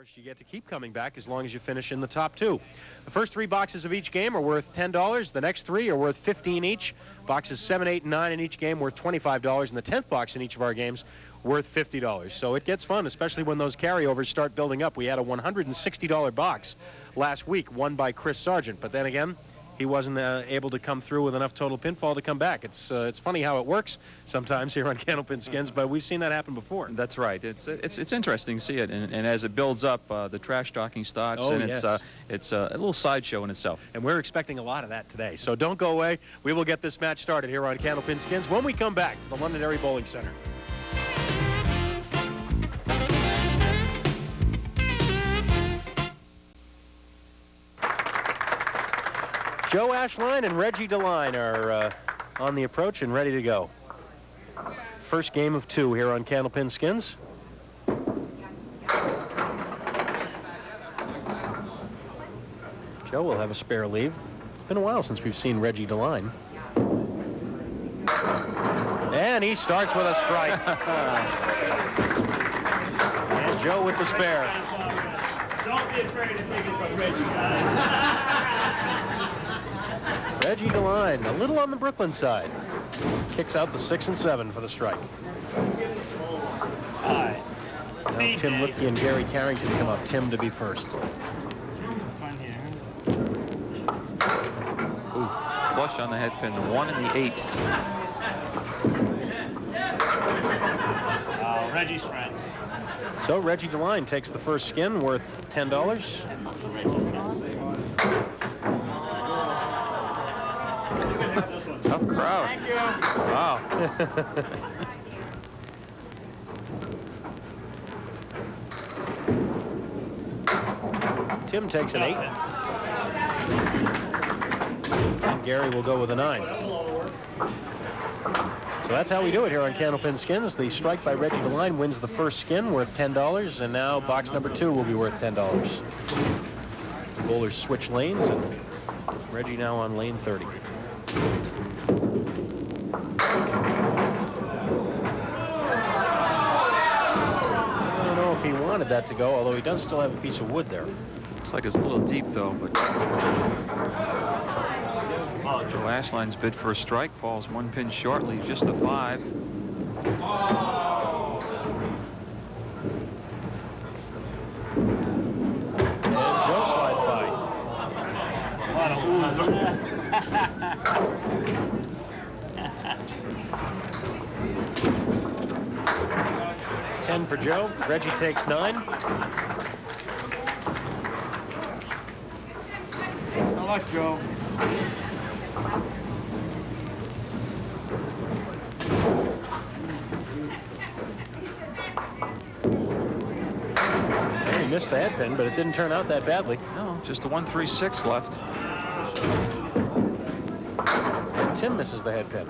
course, you get to keep coming back as long as you finish in the top two. The first three boxes of each game are worth $10. The next three are worth $15 each. Boxes 7, 8, and 9 in each game worth $25, and the 10th box in each of our games worth $50. So it gets fun, especially when those carryovers start building up. We had a $160 box last week, won by Chris Sargent, but then again, he wasn't able to come through with enough total pinfall to come back. It's funny how it works sometimes here on Candlepin Skins, but we've seen that happen before. That's right. It's interesting to see it, and as it builds up, the trash talking starts, and yes. it's a little sideshow in itself. And we're expecting a lot of that today. So don't go away. We will get this match started here on Candlepin Skins when we come back to the Londonderry Bowling Center. Joe Ashline and Reggie Deline are on the approach and ready to go. First game of two here on Candlepin Skins. Joe will have a spare leave. It's been a while since we've seen Reggie Deline. And he starts with a strike. And Joe with the spare. Don't be afraid to take it from Reggie, guys. Reggie Deline, a little on the Brooklyn side. Kicks out the 6 and 7 for the strike. Now Tim Lipke and Gary Carrington come up. Tim to be first. Fun here. Ooh, flush on the head pin, the 1 and the 8. Reggie's friend. So Reggie Deline takes the first skin worth $10. Tough crowd. Thank you. Wow. Tim takes an 8. And Gary will go with a 9. So that's how we do it here on Candlepin Skins. The strike by Reggie Deline wins the first skin worth $10, and now box number 2 will be worth $10. The bowlers switch lanes, and Reggie now on lane 30. I don't know if he wanted that to go, although he does still have a piece of wood there. Looks like it's a little deep, though, but Joe Ashline's bid for a strike falls 1 pin short, leaves just a 5. And Joe slides by. 10 for Joe. Reggie takes 9. I like Joe. And he missed the head pin, but it didn't turn out that badly. No, just the 1-3-6 left. And Tim misses the head pin.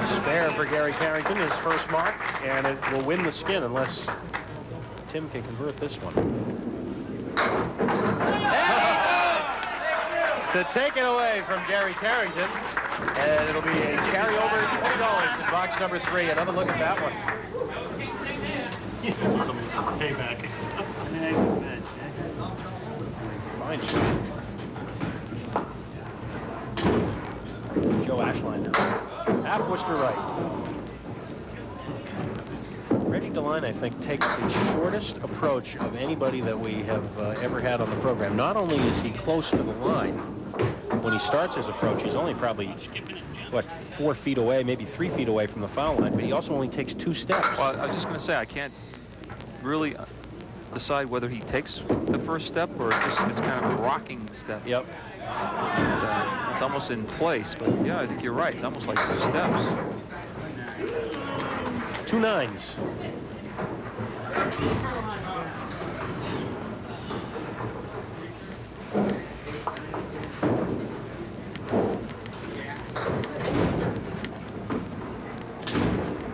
Spare for Gary Carrington, his first mark, and it will win the skin unless Tim can convert this one. To take it away from Gary Carrington, and it'll be a carryover $20 in box number 3. Another look at that one. Payback. Fine shot. Joe Ashline now. Half Worcester right. Reggie Deline, I think, takes the shortest approach of anybody that we have ever had on the program. Not only is he close to the line, when he starts his approach, he's only probably, what, 4 feet away, maybe 3 feet away from the foul line, but he also only takes 2 steps. Well, I was just going to say, I can't really decide whether he takes the first step or just it's kind of a rocking step. Yep. And, it's almost in place, but yeah, I think you're right. It's almost like 2 steps. 2 9s.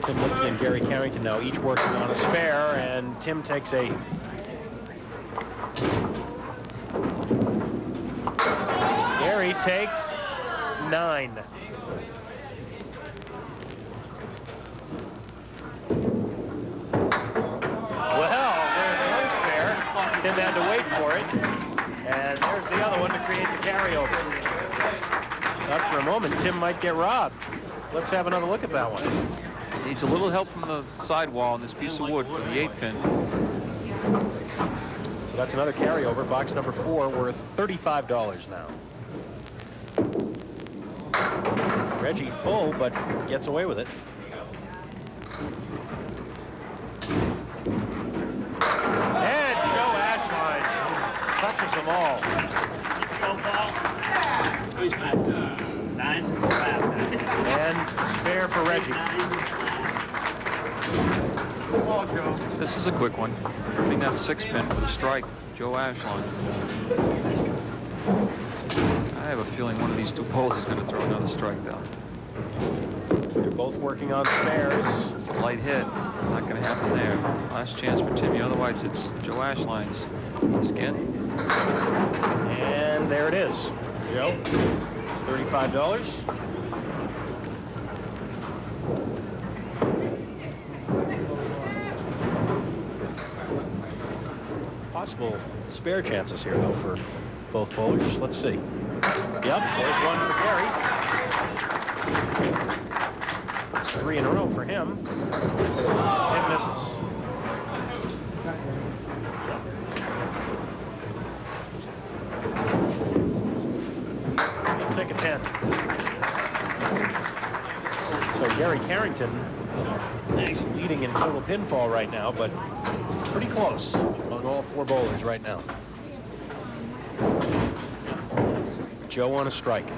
Tim Lipke and Gary Carrington now each working on a spare, and Tim takes 8. Gary takes 9. Tim had to wait for it. And there's the other one to create the carryover. Thought for a moment Tim might get robbed. Let's have another look at that one. Needs a little help from the sidewall on this piece of wood for the 8 pin. So that's another carryover. Box number 4 worth $35 now. Reggie full, but gets away with it. And Joe Ashline touches them all. And spare for Reggie. This is a quick one. Tripping that 6 pin for the strike. Joe Ashline. I have a feeling one of these two poles is going to throw another strike down. They're both working on spares. It's a light hit. It's not going to happen there. Last chance for Timmy. Otherwise, it's Joe Ashline's skin. And there it is. Joe, $35. Possible spare chances here, though, for both bowlers. Let's see. Yep, there's one for Gary. It's 3 in a row for him. Tim misses. He'll take a 10. So Gary Carrington leading in total pinfall right now, but pretty close among all 4 bowlers right now. Joe on a strike.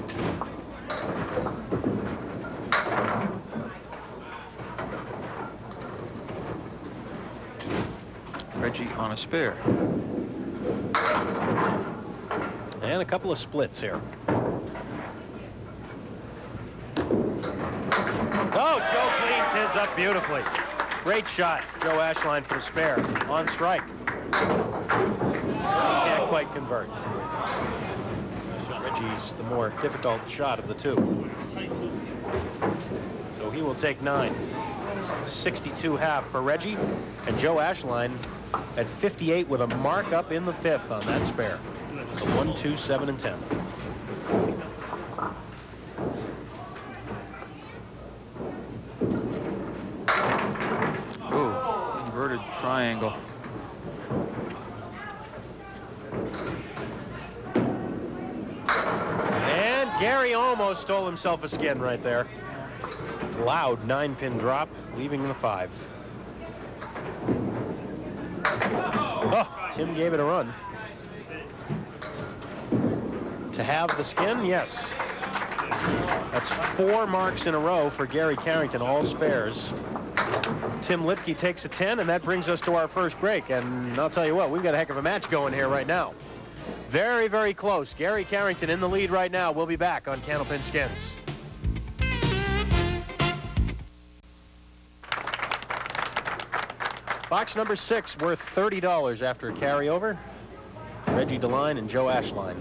Reggie on a spare. And a couple of splits here. Oh, Joe cleans his up beautifully. Great shot, Joe Ashline for the spare. On strike. Can't quite convert. Reggie's the more difficult shot of the two. So he will take 9. 62 half for Reggie. And Joe Ashline at 58 with a mark up in the 5th on that spare. So 1, 2, 7, and 10. Ooh, inverted triangle. And Gary almost stole himself a skin right there. Loud 9-pin drop, leaving the 5. Oh, Tim gave it a run. To have the skin, yes. That's 4 marks in a row for Gary Carrington, all spares. Tim Lipke takes a 10, and that brings us to our first break. And I'll tell you what, we've got a heck of a match going here right now. Very, very close. Gary Carrington in the lead right now. We'll be back on Candlepin Skins. Box number 6 worth $30 after a carryover. Reggie Deline and Joe Ashline.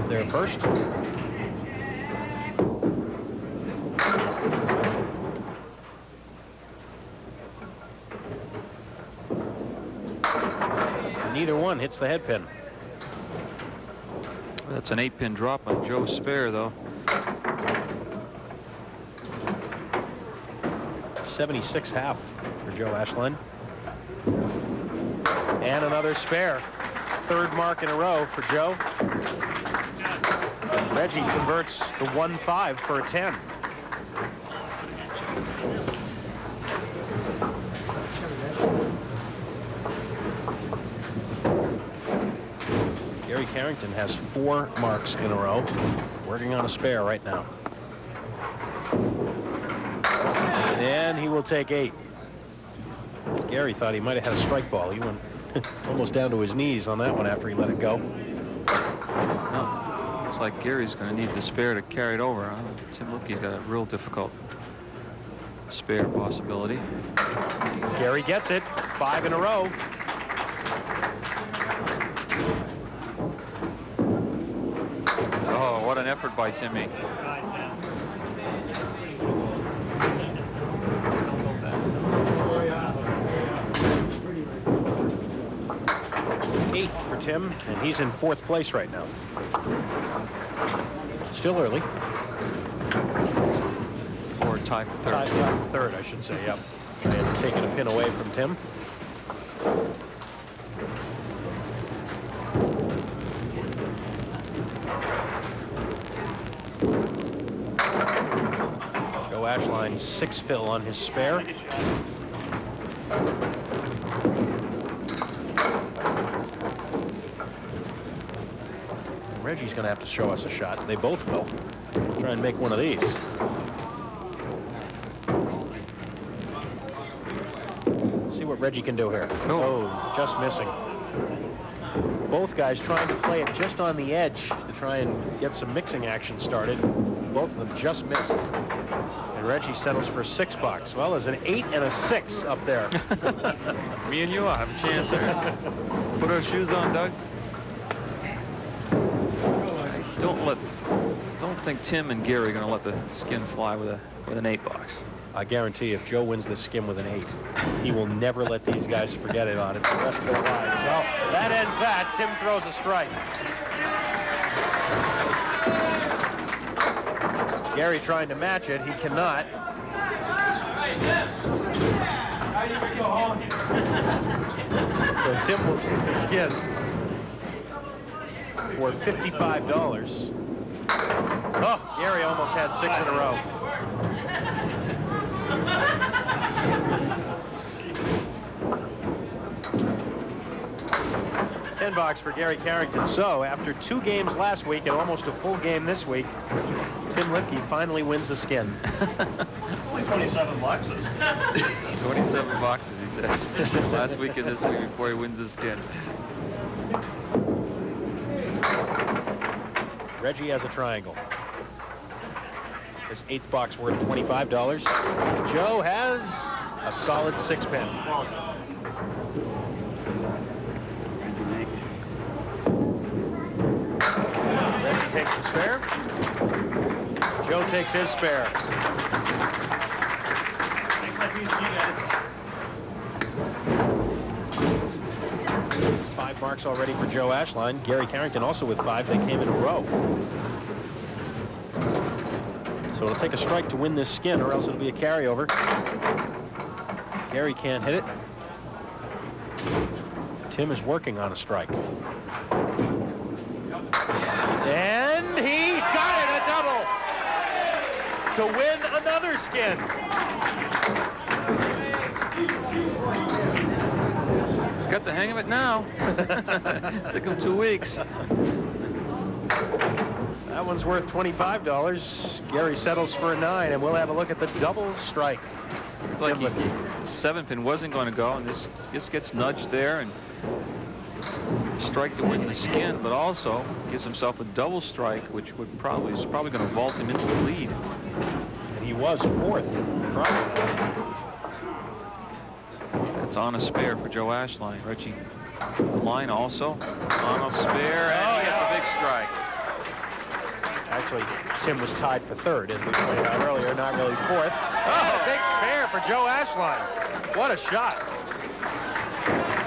There first. Neither one hits the head pin. That's an 8-pin drop on Joe's spare, though. 76 half for Joe Ashline. And another spare. 3rd mark in a row for Joe. Reggie converts the 1-5 for a 10. Gary Carrington has 4 marks in a row. Working on a spare right now. And he will take 8. Gary thought he might have had a strike ball. He went almost down to his knees on that one after he let it go. No, looks like Gary's going to need the spare to carry it over. Tim Lipke's got a real difficult spare possibility. Gary gets it. 5 in a row. Oh, what an effort by Timmy. Tim, and he's in 4th place right now. Still early. Or tie for 3rd. Tie for 3rd, I should say, yep. And taking a pin away from Tim. Joe Ashline 6 fill on his spare. Reggie's going to have to show us a shot. They both will. Try and make one of these. See what Reggie can do here. Oh, just missing. Both guys trying to play it just on the edge to try and get some mixing action started. Both of them just missed. And Reggie settles for $6. Well, there's an 8 and a 6 up there. Me and you will have a chance here. Put our shoes on, Doug. Don't think Tim and Gary are going to let the skin fly with an 8 box. I guarantee if Joe wins this skin with an 8, he will never let these guys forget it on it the rest of their lives. Well, that ends that. Tim throws a strike. Gary trying to match it. He cannot. So Tim will take the skin for $55. Oh, Gary almost had 6 in a row. $10 for Gary Carrington. So after 2 games last week and almost a full game this week, Tim Lipke finally wins the skin. Only 27 boxes. 27 boxes, he says. Last week and this week before he wins the skin. Reggie has a triangle. His 8th box worth $25. Joe has a solid 6-pin. Reggie takes the spare. Joe takes his spare. Make my piece for you guys. 5 marks already for Joe Ashline. Gary Carrington also with 5. They came in a row. So it'll take a strike to win this skin, or else it'll be a carryover. Gary can't hit it. Tim is working on a strike. And he's got it, a double to win another skin. He's got the hang of it now. Took him 2 weeks. That one's worth $25. Gary settles for a 9, and we'll have a look at the double strike. It's like the 7-pin wasn't going to go, and this gets nudged there and strike to win the skin, but also gives himself a double strike, which is probably going to vault him into the lead. And he was 4th. Probably. It's on a spare for Joe Ashline. Reggie Deline also on a spare, and he gets a big strike. Actually, Tim was tied for 3rd, as we pointed out earlier, not really 4th. Oh, big spare for Joe Ashline. What a shot.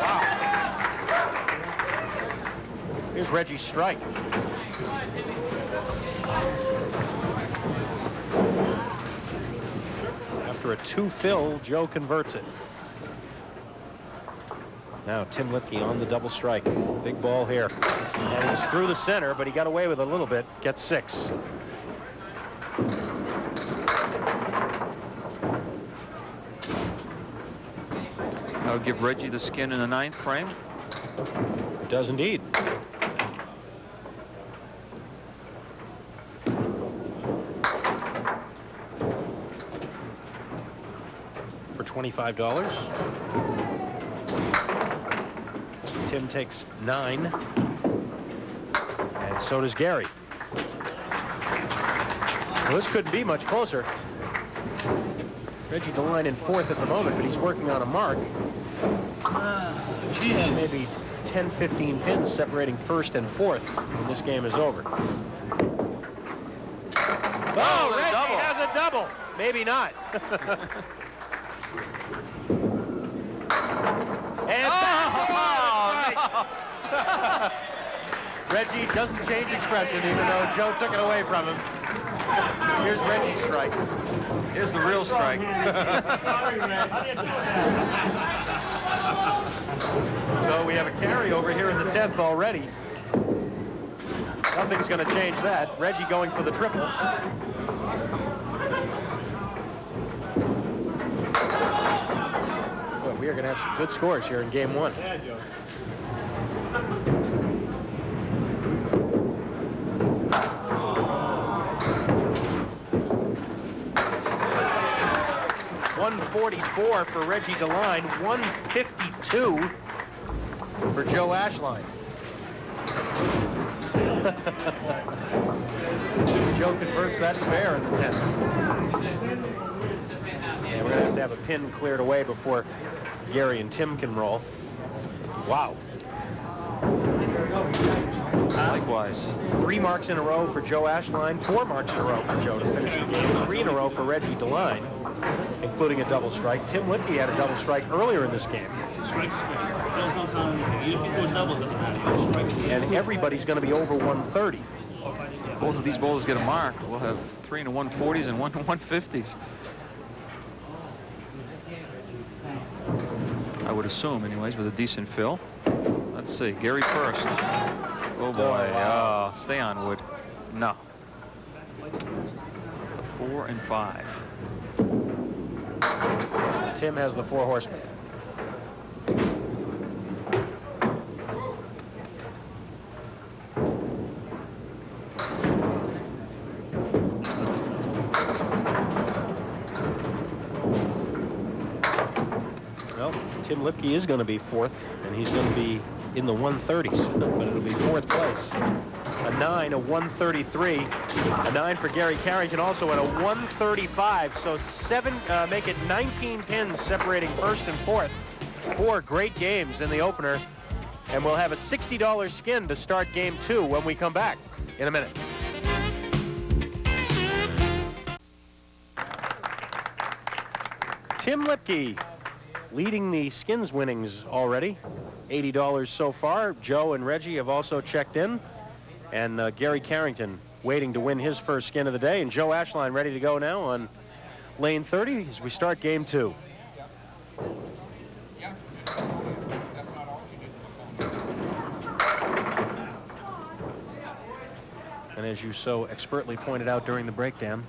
Wow. Here's Reggie's strike. After a 2 fill, Joe converts it. Now Tim Lipke on the double strike. Big ball here. And he's through the center, but he got away with a little bit. Gets 6. That'll give Reggie the skin in the 9th frame. It does indeed. For $25. Tim takes 9. And so does Gary. Well, this couldn't be much closer. Reggie Deline in 4th at the moment, but he's working on a mark. Maybe 10, 15 pins separating 1st and 4th when this game is over. Oh, Reggie has a double. Maybe not. And Reggie doesn't change expression even though Joe took it away from him. Here's Reggie's strike. Here's the real strike. Sorry, Red. So we have a carryover here in the 10th already. Nothing's going to change that. Reggie going for the triple. Well, we are going to have some good scores here in game one. Yeah, Joe. $144 for Reggie Deline, $152 for Joe Ashline. Joe converts that spare in the 10th. And we're going to have a pin cleared away before Gary and Tim can roll. Wow. Likewise. 3 marks in a row for Joe Ashline, 4 marks in a row for Joe to finish the game, 3 in a row for Reggie Deline, including a double strike. Tim Lipke had a double strike earlier in this game. Strikes straight. Bills don't count anything. Even if you do doubles, doesn't matter. You strike. And everybody's going to be over 130. Both of these bowlers get a mark. We'll have 3 in the 140s and 1 in the 150s. I would assume, anyways, with a decent fill. Let's see. Gary first. Oh boy. wow. Stay on, Wood. No. 4 and 5. Tim has the 4 horsemen. Well, Tim Lipke is going to be 4th, and he's going to be in the 130s, but it'll be 4th place. A 9, a 133, a 9 for Gary Carrington, also at a 135. So make it 19 pins separating 1st and 4th. 4 great games in the opener, and we'll have a $60 skin to start game 2 when we come back in a minute. Tim Lipke leading the skins winnings already. $80 so far. Joe and Reggie have also checked in. And Gary Carrington waiting to win his first skin of the day. And Joe Ashline ready to go now on lane 30 as we start game 2. And as you so expertly pointed out during the breakdown,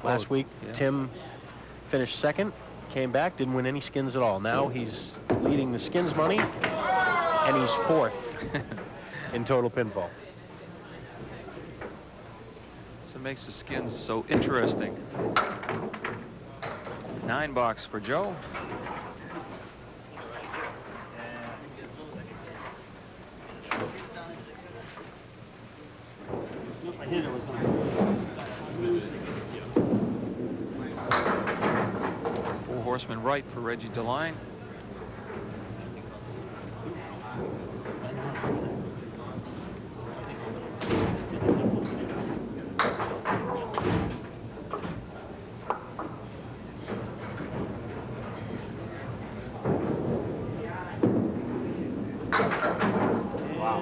last week, Tim finished 2nd, came back, didn't win any skins at all. Now he's leading the skins money, and he's 4th in total pinfall. So it makes the skins so interesting. 9 box for Joe. If I hit it, was going to. 4 horsemen right for Reggie Deline.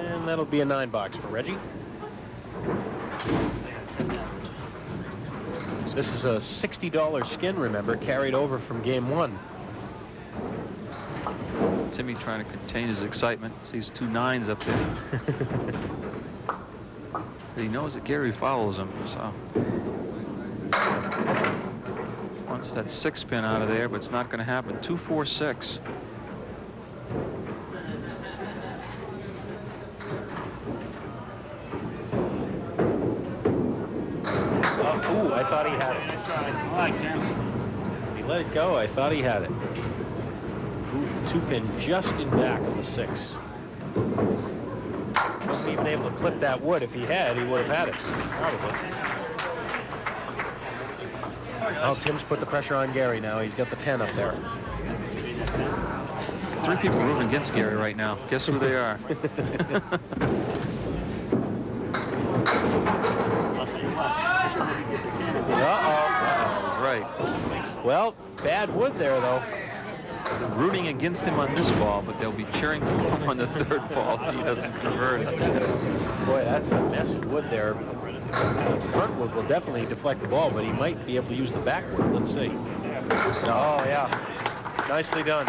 And that'll be a 9 box for Reggie. This is a $60 skin, remember, carried over from game 1. Timmy trying to contain his excitement. Sees 2 9s up there. But he knows that Gary follows him, so wants that 6 pin out of there, but it's not going to happen. 2 4 6. Ooh, I thought he had it. I like Tim. He let it go. I thought he had it. Oof, 2 pin just in back of the 6. Wasn't even able to clip that wood. If he had, he would have had it. Probably. Oh, Tim's put the pressure on Gary now. He's got the 10 up there. 3 people rooting against Gary right now. Guess who they are? Uh-oh. That was right. Well, bad wood there, though. rooting against him on this ball, but they'll be cheering for him on the third ball if he doesn't convert it. Boy, that's a mess of wood there. The front wood will definitely deflect the ball, but he might be able to use the back wood. Let's see. Oh, yeah. Nicely done.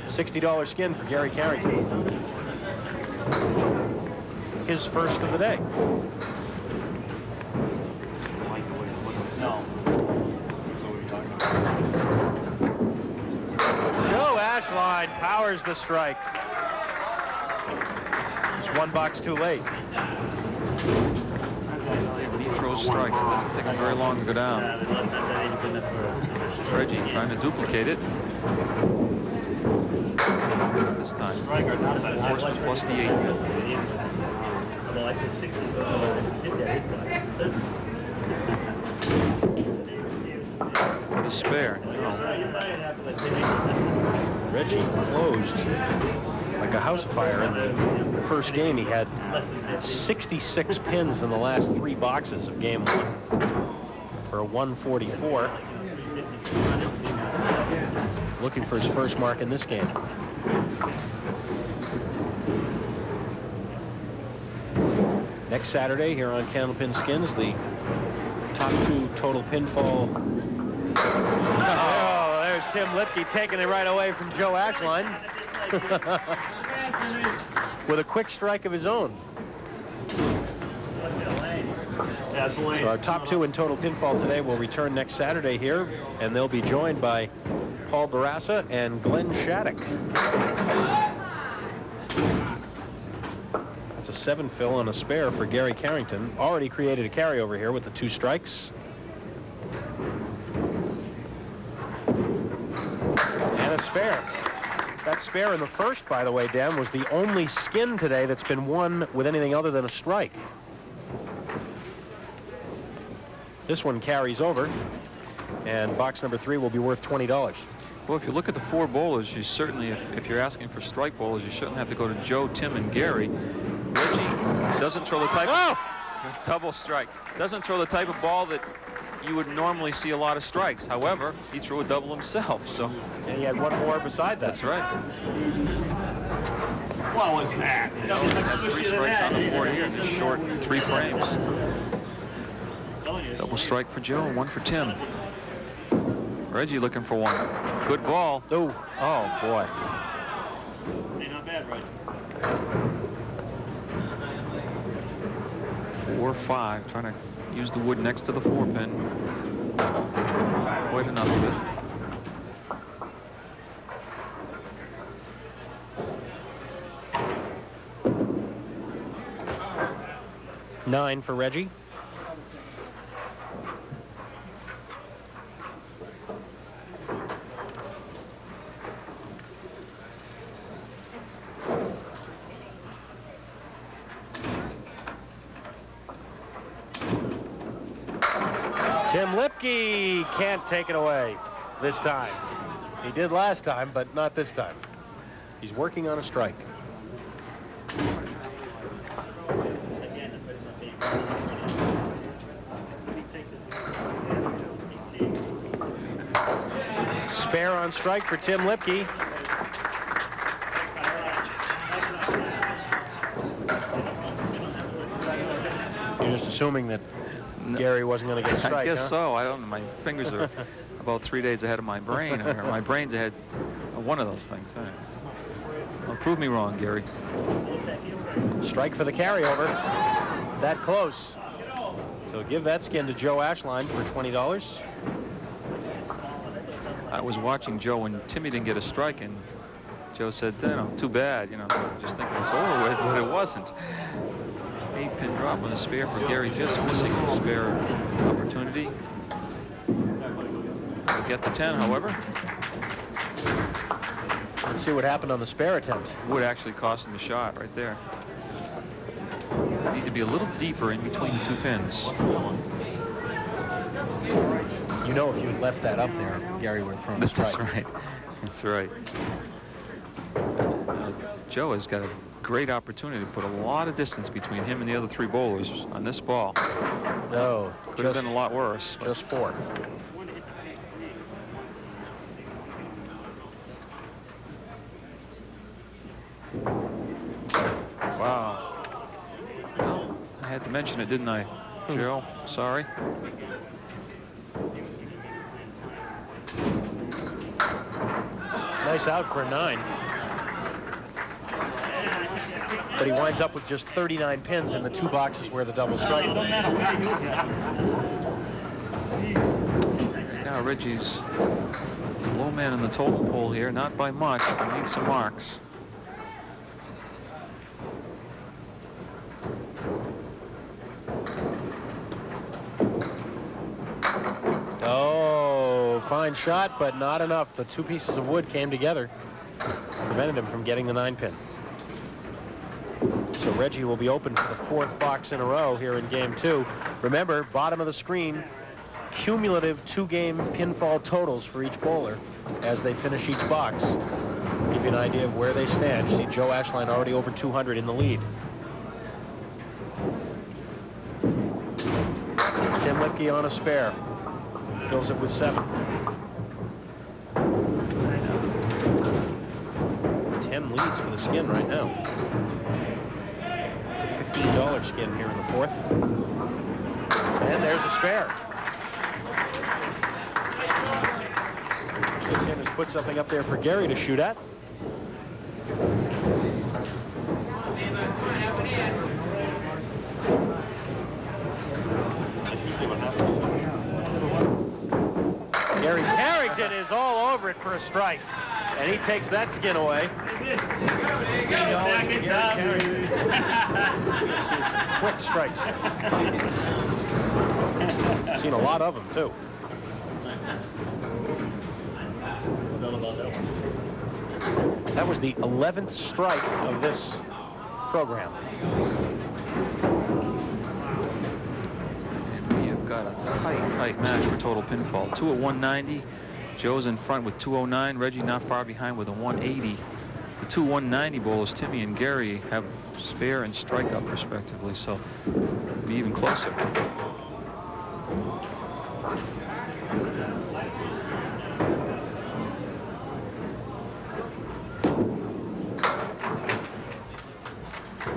$60 skin for Gary Carrington. His first of the day. Joe Ashline powers the strike. It's one box too late. When he throws strikes, it doesn't take him very long to go down. Reggie trying to duplicate it. This time, enforcement plus the 8. What a spare. Reggie closed like a house fire in the first game. He had 66 pins in the last 3 boxes of game 1 for a 144. Looking for his first mark in this game. Next Saturday here on Candlepin Skins, the top 2 total pinfall. Oh, there's Tim Lipke taking it right away from Joe Ashline with a quick strike of his own. So our top 2 in total pinfall today will return next Saturday here, and they'll be joined by Paul Barassa and Glenn Shattuck. That's a 7 fill and a spare for Gary Carrington. Already created a carryover here with the 2 strikes. And a spare. That spare in the first, by the way, Dan, was the only skin today that's been won with anything other than a strike. This one carries over, and box number 3 will be worth $20. Well, if you look at the 4 bowlers, you certainly, if you're asking for strike bowlers, you shouldn't have to go to Joe, Tim, and Gary. Reggie doesn't throw the type of double strike. Doesn't throw the type of ball that you would normally see a lot of strikes. However, he threw a double himself, so. And he had one more beside that. That's right. What was that? You know, he had 3 strikes on the board here in this short 3 frames. Double strike for Joe and 1 for Tim. Reggie looking for 1. Good ball. Oh, boy. Hey, not bad, right? 4-5, trying to use the wood next to the 4-pin. Quite enough of it. $9 for Reggie. Tim Lipke can't take it away this time. He did last time, but not this time. He's working on a strike. Spare on strike for Tim Lipke. You're just assuming that Gary wasn't going to get a strike, I guess huh? so. I don't know. My fingers are about 3 days ahead of my brain. Or my brain's ahead of one of those things. Well, prove me wrong, Gary. Strike for the carryover. That close. So give that skin to Joe Ashline for $20. I was watching Joe when Timmy didn't get a strike, and Joe said, you know, too bad, you know, just thinking it's over with, but it wasn't. 8-pin drop on a spare for Gary, just missing the spare opportunity. He'll get the 10, however. Let's see what happened on the spare attempt. Would actually cost him the shot right there. Need to be a little deeper in between the 2 pins. You know, if you had left that up there, Gary would have thrown a strike. That's right. That's right. Joe has got a great opportunity to put a lot of distance between him and the other 3 bowlers on this ball. No, could have been a lot worse. Just 4th. Wow. Well, I had to mention it, didn't I, Joe? Sorry. Nice out for a 9. But he winds up with just 39 pins in the 2 boxes where the double strike. Now Reggie's low man in the total pole here, not by much, but needs some marks. Oh, fine shot, but not enough. The 2 pieces of wood came together, prevented him from getting the 9 pin. So Reggie will be open for the 4th box in a row here in game 2. Remember, bottom of the screen, cumulative 2-game pinfall totals for each bowler as they finish each box. Give you an idea of where they stand. You see Joe Ashline already over 200 in the lead. Tim Lipke on a spare. Fills it with 7. Tim leads for the skin right now. It's a $15 skin here in the 4th. And there's a spare. Tim has put something up there for Gary to shoot at. Gary Carrington is all over it for a strike, and he takes that skin away. Back in time. We've seen some quick strikes. Seen a lot of them too. That was the 11th strike of this program. Got a tight match for total pinfall. 2 at 190. Joe's in front with 209. Reggie not far behind with a 180. The 2 190 bowlers, Timmy and Gary, have spare and strikeout respectively, so it'll be even closer.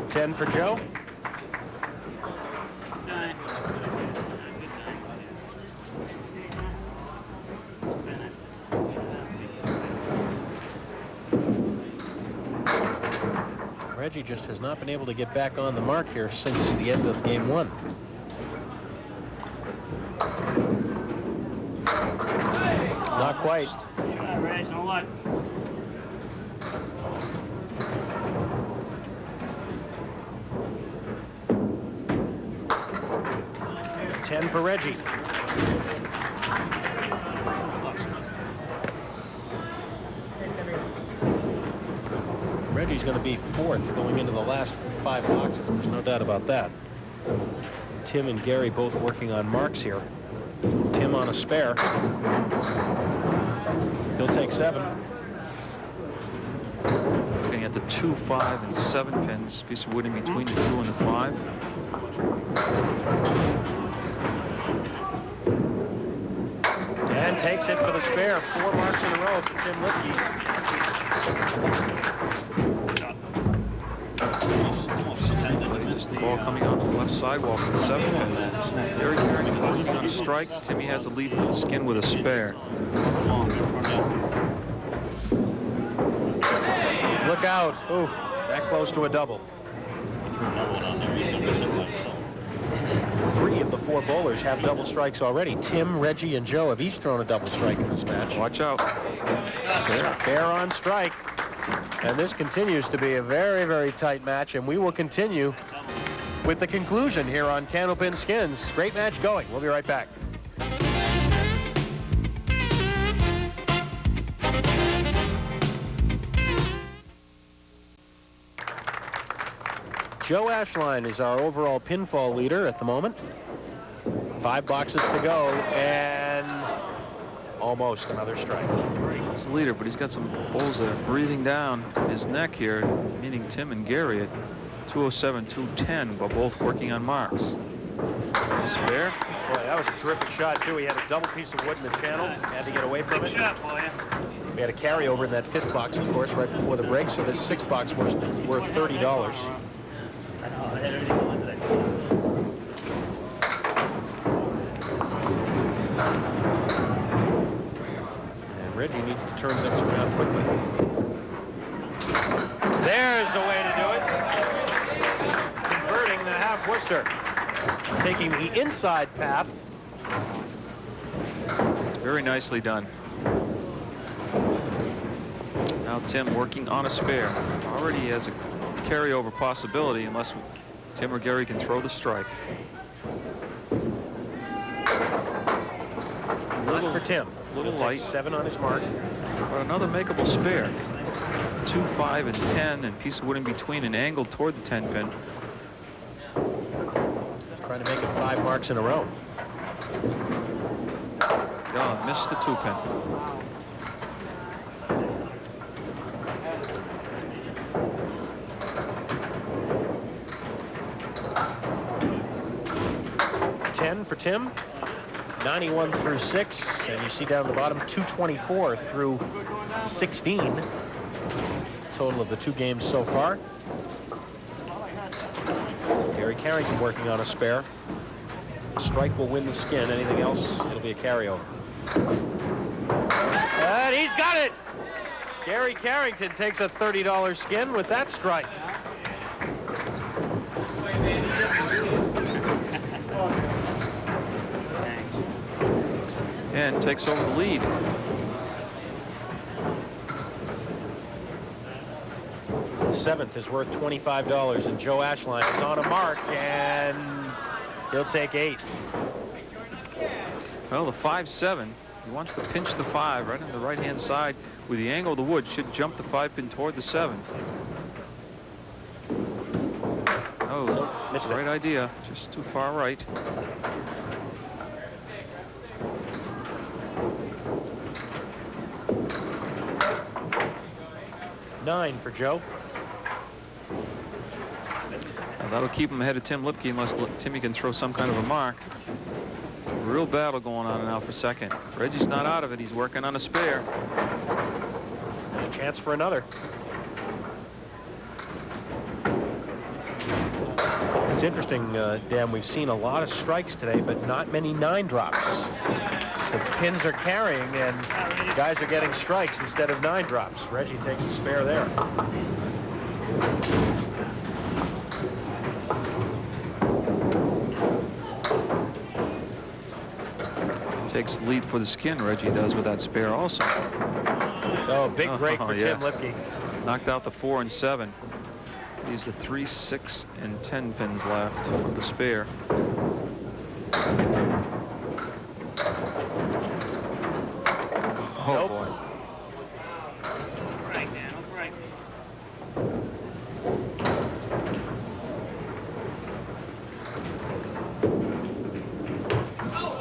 $10 for Joe. Reggie just has not been able to get back on the mark here since the end of game 1. Not quite. Shot, Reg, no luck. $10 for Reggie. Reggie's going to be 4th going into the last 5 boxes. There's no doubt about that. Tim and Gary both working on marks here. Tim on a spare. He'll take 7. Looking at the 2, 5, and 7 pins. Piece of wood in between the 2 and the 5. And takes it for the spare. 4 marks in a row for Tim Lipke. Ball coming off the left sidewalk with 7. Gary Carrington leads on a strike. Timmy has the lead for the skin with a spare. Look out. Ooh, that close to a double. 3 of the 4 bowlers have double strikes already. Tim, Reggie, and Joe have each thrown a double strike in this match. Watch out. Spare on strike. And this continues to be a very, very tight match, and we will continue with the conclusion here on Candlepin Skins. Great match going. We'll be right back. Joe Ashline is our overall pinfall leader at the moment. 5 boxes to go, and Almost another strike. He's the leader, but he's got some balls that are breathing down his neck here, meaning Tim and Gary at 207, 210, but both working on marks. Spare. Boy, that was a terrific shot, too. He had a double piece of wood in the channel. Had to get away from it. Good shot for you. We had a carryover in that 5th box, of course, right before the break, so this 6th box was worth $30. I know, I had everything going today. And Reggie needs to turn things around quickly. There's the way to do it. Converting the half Worcester. Taking the inside path. Very nicely done. Now Tim working on a spare. Already has a carryover possibility unless Tim or Gary can throw the strike. Not for Tim. Little He'll take light. 7 on his mark. But another makeable spare. 2, 5, and 10, and piece of wood in between and angled toward the 10 pin. Trying to make it 5 marks in a row. Oh, missed the 2 pin. For Tim, 91 through 6, and you see down the bottom 224 through 16. Total of the 2 games so far. Gary Carrington working on a spare. A strike will win the skin. Anything else, it'll be a carryover. And he's got it. Gary Carrington takes a $30 skin with that strike. And takes over the lead. The 7th is worth $25, and Joe Ashline is on a mark, and he'll take 8. Well, the 5-7, he wants to pinch the 5 right on the right-hand side with the angle of the wood. Should jump the 5 pin toward the 7. Oh, missed it. great idea. Just too far right. $9 for Joe. Now that'll keep him ahead of Tim Lipke unless Timmy can throw some kind of a mark. Real battle going on now for second. Reggie's not out of it. He's working on a spare. And a chance for another. It's interesting, Dan, we've seen a lot of strikes today, but not many 9 drops. The pins are carrying, and guys are getting strikes instead of 9 drops. Reggie takes a spare there. Takes the lead for the skin, Reggie does, with that spare also. Oh, big break for yeah. Tim Lipke. Knocked out the 4 and 7. Leaves the 3, 6, and 10 pins left for the spare. Oh, Nope. boy. Right now, right.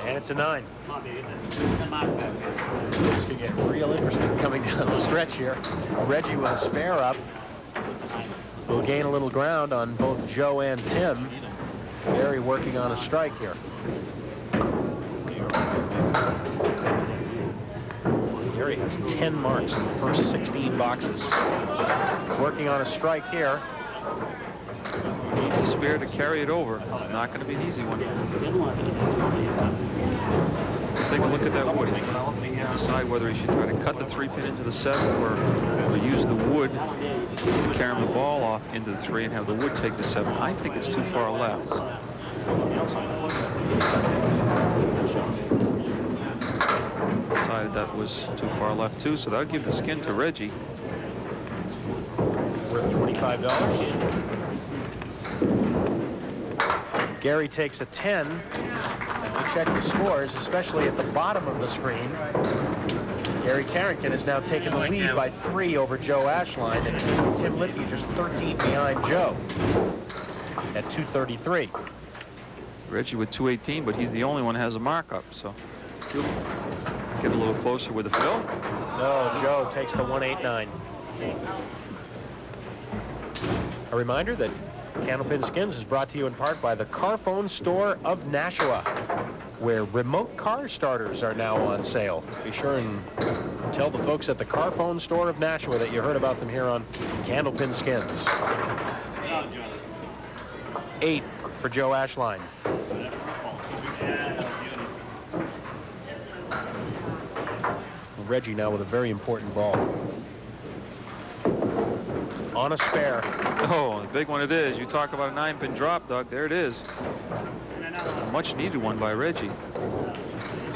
And it's a 9. Come on, baby. Come on. It's going to get real interesting coming down the stretch here. Reggie with a spare up will gain a little ground on both Joe and Tim. Barry working on a strike here. Gary has 10 marks in the first 16 boxes. Working on a strike here. Needs a spare to carry it over. It's not going to be an easy one. Take a look at that wood. Decide whether he should try to cut the 3 pin into the 7 or use the wood to carry the ball off into the 3 and have the wood take the 7. I think it's too far left. Decided that was too far left too, so that'll give the skin to Reggie. Worth $25. Gary takes a 10. And we check the scores, especially at the bottom of the screen. Gary Carrington has now taken the lead by 3 over Joe Ashline, and Tim Lipke just 13 behind Joe at 233. Reggie with 218, but he's the only one who has a markup, so He'll get a little closer with the fill. No, Joe takes the 189. A reminder that Candlepin Skins is brought to you in part by the Car Phone Store of Nashua, where remote car starters are now on sale. Be sure and tell the folks at the Car Phone Store of Nashua that you heard about them here on Candlepin Skins. 8 for Joe Ashline. Reggie now with a very important ball. On a spare. Oh, a big one it is. You talk about a 9-pin drop, Doug. There it is. A much needed one by Reggie.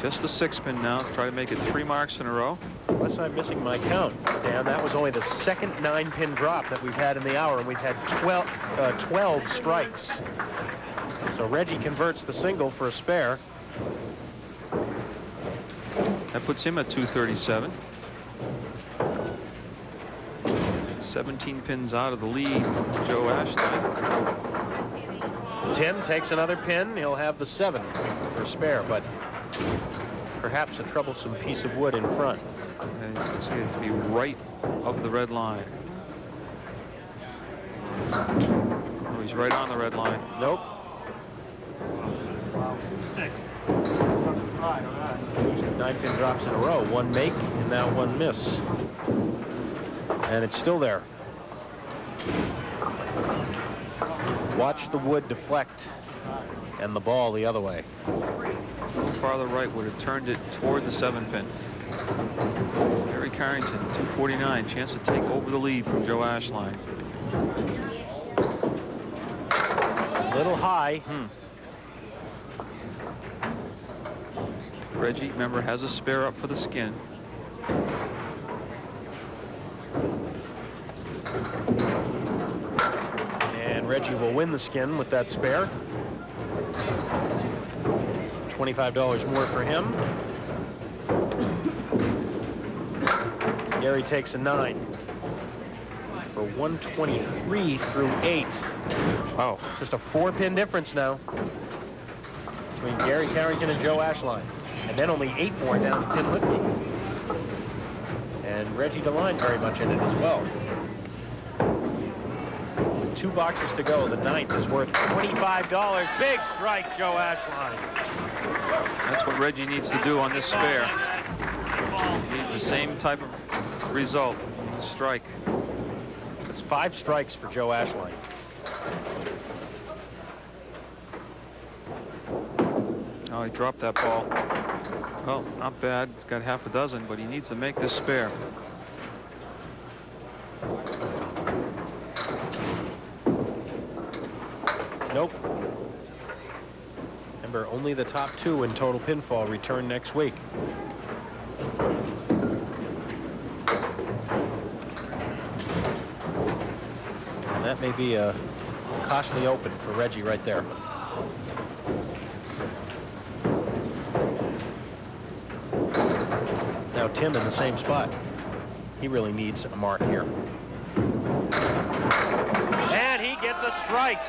Just the 6-pin now. Try to make it 3 marks in a row. Unless I'm missing my count, Dan, that was only the second 9-pin drop that we've had in the hour, and we've had 12 strikes. So Reggie converts the single for a spare. That puts him at 237. 17 pins out of the lead, Joe Ashline. Tim takes another pin. He'll have the 7 for a spare, but perhaps a troublesome piece of wood in front. And it's going to be right of the red line. Oh, he's right on the red line. Nope. 9-pin drops in a row. 1 make and now 1 miss. And it's still there. Watch the wood deflect and the ball the other way. A little farther right would have turned it toward the 7-pin. Harry Carrington, 249. Chance to take over the lead from Joe Ashline. Little high. Reggie, remember, has a spare up for the skin. And Reggie will win the skin with that spare. $25 more for him. Gary takes a 9 for 123 through 8. Wow, just a 4-pin difference now between Gary Carrington and Joe Ashline. And then only 8 more down to Tim Lipke. And Reggie Deline very much in it as well. With 2 boxes to go, the 9th is worth $25. Big strike, Joe Ashline. That's what Reggie needs to do on this spare. He needs the same type of result. He needs a strike. That's 5 strikes for Joe Ashline. Oh, he dropped that ball. Well, not bad. He's got half a dozen, but he needs to make this spare. Nope. Remember, only the top 2 in total pinfall return next week. And that may be a costly open for Reggie right there. Now Tim in the same spot. He really needs a mark here. And he gets a strike.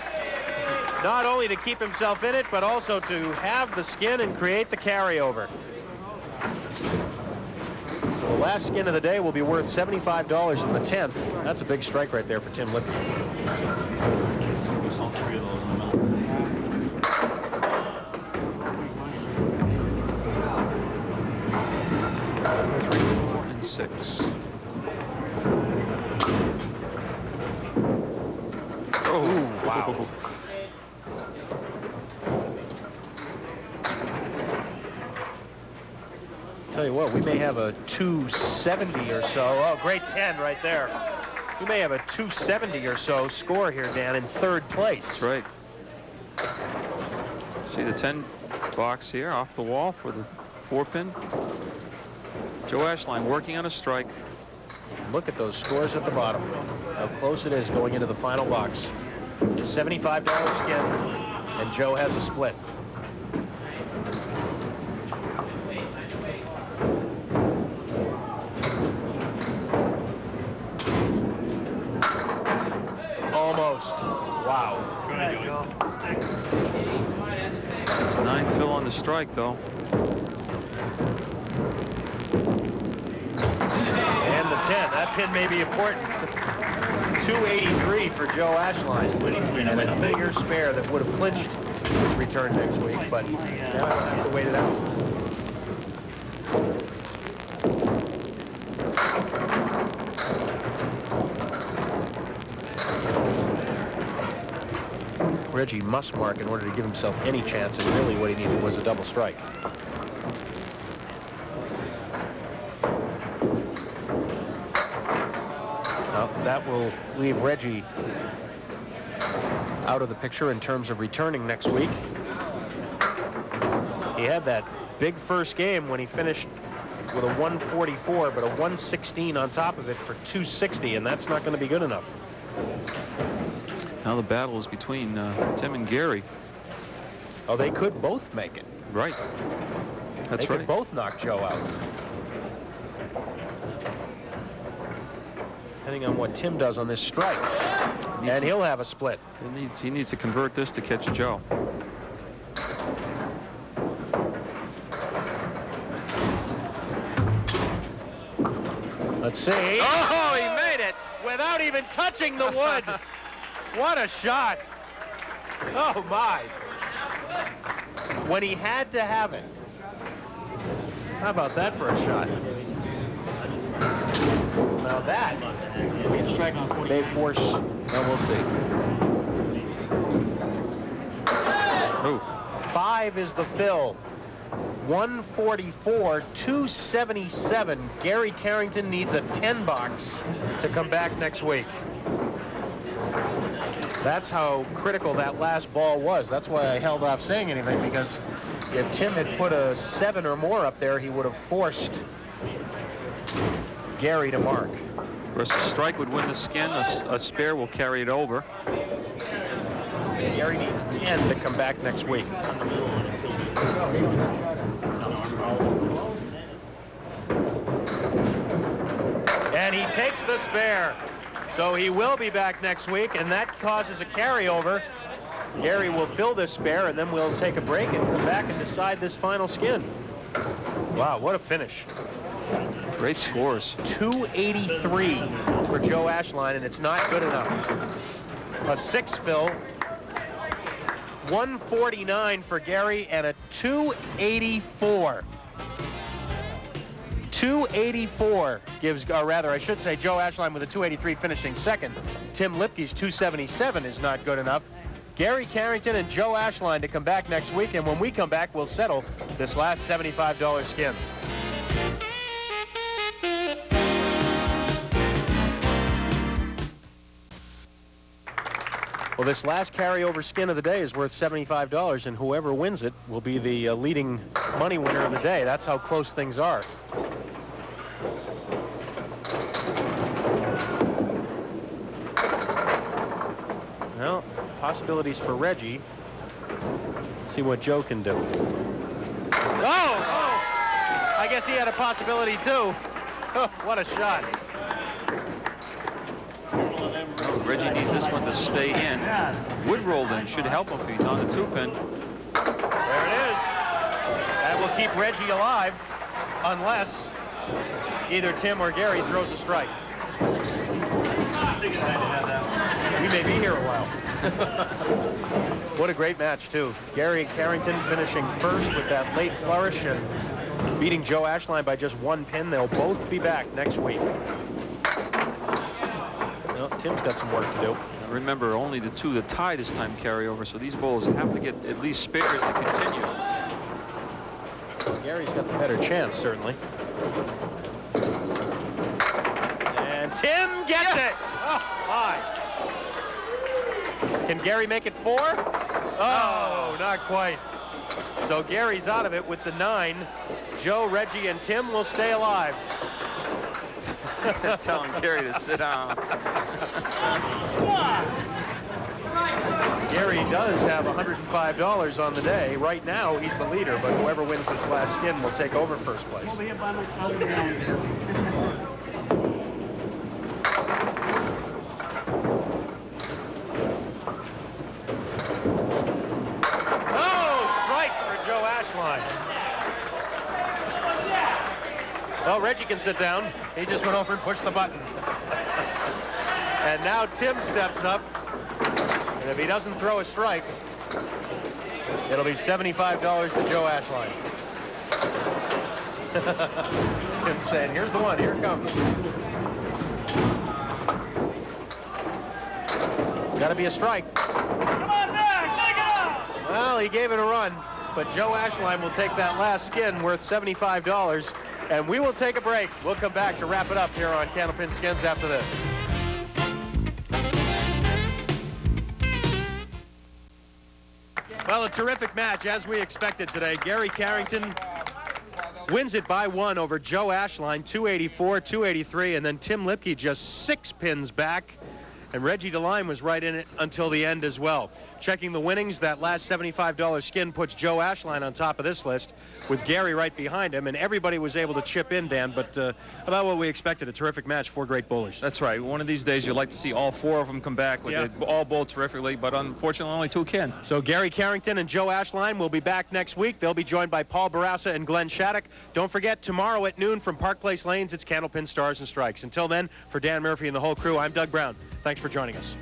Not only to keep himself in it, but also to have the skin and create the carryover. The last skin of the day will be worth $75 in the 10th. That's a big strike right there for Tim Lipke. All 3 of those in the middle. 3, 4, and 6. Oh, wow. Tell you what, we may have a 270 or so. Oh, great 10 right there. We may have a 270 or so score here, Dan, in 3rd place. That's right. See the 10 box here off the wall for the 4-pin. Joe Ashline working on a strike. Look at those scores at the bottom. How close it is going into the final box. $75 skin, and Joe has a split. Almost. Wow. It's a 9 fill on the strike, though. that pin may be important. 283 for Joe Ashline. And a bigger spare that would have clinched his return next week, but now he'll have to wait it out. Reggie must mark in order to give himself any chance, and really what he needed was a double strike. Well, that will leave Reggie out of the picture in terms of returning next week. He had that big first game when he finished with a 144, but a 116 on top of it for 260, and that's not going to be good enough. Now the battle is between Tim and Gary. Oh, they could both make it. Right. That's they right. could both knock Joe out. Depending on what Tim does on this strike. And he'll have a split. He needs to convert this to catch Joe. Let's see. Oh, he made it without even touching the wood. What a shot. Oh, my. When he had to have it. How about that for a shot? Now that may force, well, we'll see. Ooh. 5 is the fill. 144, 277. Gary Carrington needs a 10 box to come back next week. That's how critical that last ball was. That's why I held off saying anything, because if Tim had put a 7 or more up there, he would have forced Gary to mark. Of course, a strike would win the skin. A spare will carry it over. Gary needs 10 to come back next week. And he takes the spare. So he will be back next week, and that causes a carryover. Gary will fill this spare, and then we'll take a break and come back and decide this final skin. Wow, what a finish. Great scores. 283 for Joe Ashline, and it's not good enough. A 6 fill. 149 for Gary, and a 284. 284 gives, or rather, I should say, Joe Ashline with a 283 finishing second. Tim Lipke's 277 is not good enough. Gary Carrington and Joe Ashline to come back next week, and when we come back, we'll settle this last $75 skin. Well, this last carryover skin of the day is worth $75, and whoever wins it will be the leading money winner of the day. That's how close things are. Well, possibilities for Reggie. Let's see what Joe can do. Oh! I guess he had a possibility, too. Oh, what a shot. Reggie needs this one to stay in. Wood rolled in. Should help him if he's on the 2-pin. There it is. That will keep Reggie alive unless either Tim or Gary throws a strike. We may be here a while. What a great match, too. Gary Carrington finishing first with that late flourish and beating Joe Ashline by just 1 pin. They'll both be back next week. Well, Tim's got some work to do. Remember, only the 2 that tie this time carry over, so these bowlers have to get at least spares to continue. Gary's got the better chance, certainly. And Tim gets it! Oh, my. Can Gary make it 4? Oh, not quite. So Gary's out of it with the 9. Joe, Reggie, and Tim will stay alive. Telling Gary to sit down. Gary does have $105 on the day. Right now, he's the leader, but whoever wins this last skin will take over first place. Over here by myself. Well, Reggie can sit down. He just went over and pushed the button. And now Tim steps up. And if he doesn't throw a strike, it'll be $75 to Joe Ashline. Tim saying, here's the one, here it comes. It's got to be a strike. Come on back, take it out! Well, he gave it a run, but Joe Ashline will take that last skin worth $75, and we will take a break. We'll come back to wrap it up here on Candlepin Skins after this. Well, a terrific match, as we expected today. Gary Carrington wins it by 1 over Joe Ashline, 284, 283, and then Tim Lipke just 6 pins back. And Reggie Deline was right in it until the end as well. Checking the winnings, that last $75 skin puts Joe Ashline on top of this list with Gary right behind him, and everybody was able to chip in, Dan, but about what we expected, a terrific match, 4 great bowlers. That's right. One of these days you'd like to see all 4 of them come back. They all bowl terrifically, but unfortunately only 2 can. So Gary Carrington and Joe Ashline will be back next week. They'll be joined by Paul Barassa and Glenn Shattuck. Don't forget, tomorrow at noon from Park Place Lanes, it's Candlepin Stars and Strikes. Until then, for Dan Murphy and the whole crew, I'm Doug Brown. Thanks for joining us.